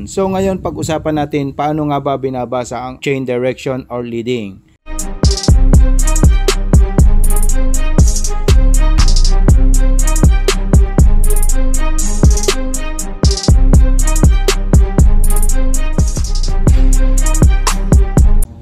So ngayon pag-usapan natin paano nga ba binabasa ang chain direction or leading.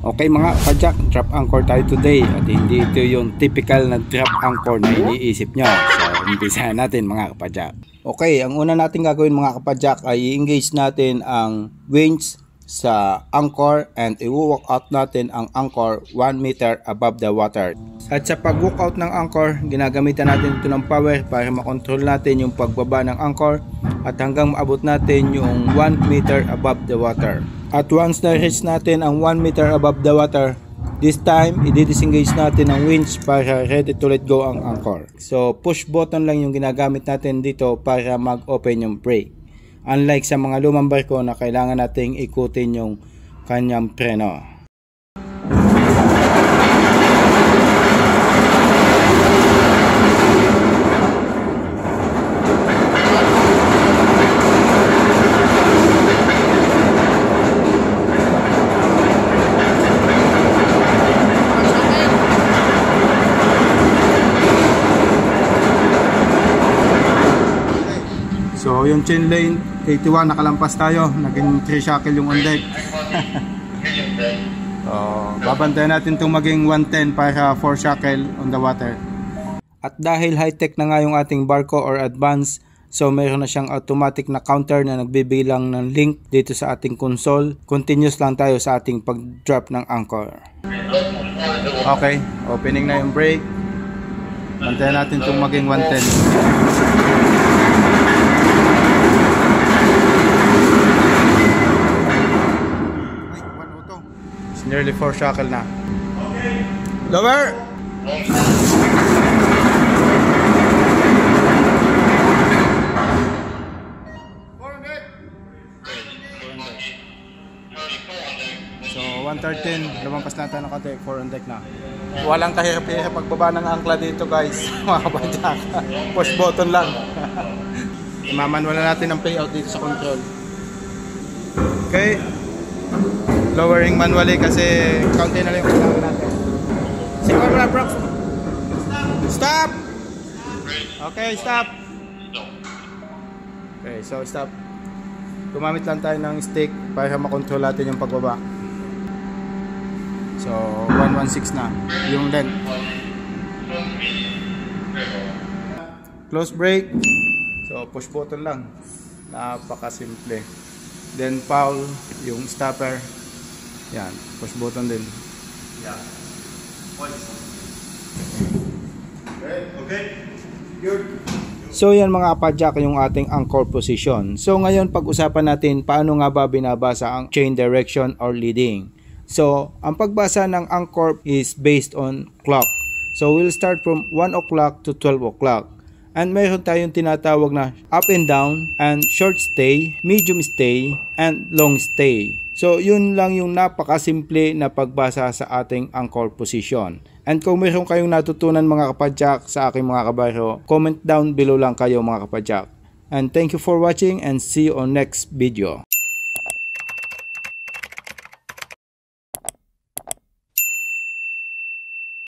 Okay mga kapadyak, drop anchor tayo today at hindi ito yung typical na drop anchor na iniisip nyo. So umpisa natin mga kapadyak. Okay, ang una natin gagawin mga kapadyak ay i-engage natin ang winch sa anchor and i-walk out natin ang anchor 1 meter above the water. At sa pag-walk out ng anchor, ginagamitan natin ito ng power para makontrol natin yung pagbaba ng anchor at hanggang maabot natin yung 1 meter above the water. At once na-reach natin ang 1 meter above the water, this time, i-disengage natin ang winch para ready to let go ang anchor. So, push button lang yung ginagamit natin dito para mag-open yung brake. Unlike sa mga lumang barko na kailangan nating ikutin yung kanyang preno. So yung chain lane 81 nakalampas tayo, naging 3 shackle yung on deck. So babantayan natin itong maging 110 para 4 shackle on the water. At dahil high tech na nga yung ating barko or advance, so mayroon na siyang automatic na counter na nagbibilang ng link dito sa ating console. Continuous lang tayo sa ating pag drop ng anchor. Okay, opening na yung brake. Bantayan natin itong maging 110. Nearly 4 shackle na. Lower! So 113, lumampas na tayo ng konti, 4 on deck na. Walang kahirap-hirap pagbaba ng angkla dito guys, mga kapadyak. Push button lang. Imamanwala natin ang payout dito sa control. Okay. Lowering manually kasi kaunti na lang yung kailangan natin. Siguro na bro. Stop! Okay, stop. Okay, so stop. Gumamit lang tayo ng stick para makontrol natin yung pagbaba. So 116 na yung length. Close brake. So push button lang. Napakasimple. Then foul yung stopper. Yan, push button din. Yeah. Okay. Good. So yan mga kapadyak yung ating anchor position. So ngayon pag-usapan natin paano nga ba binabasa ang chain direction or leading. So ang pagbasa ng anchor is based on clock. So we'll start from 1 o'clock to 12 o'clock. And mayroon tayong tinatawag na up and down and short stay, medium stay, and long stay. So yun lang yung napakasimple na pagbasa sa ating anchor position. And kung mayroon kayong natutunan mga kapadyak sa aking mga kabaryo, comment down below lang kayo mga kapadyak. And thank you for watching and see you on next video.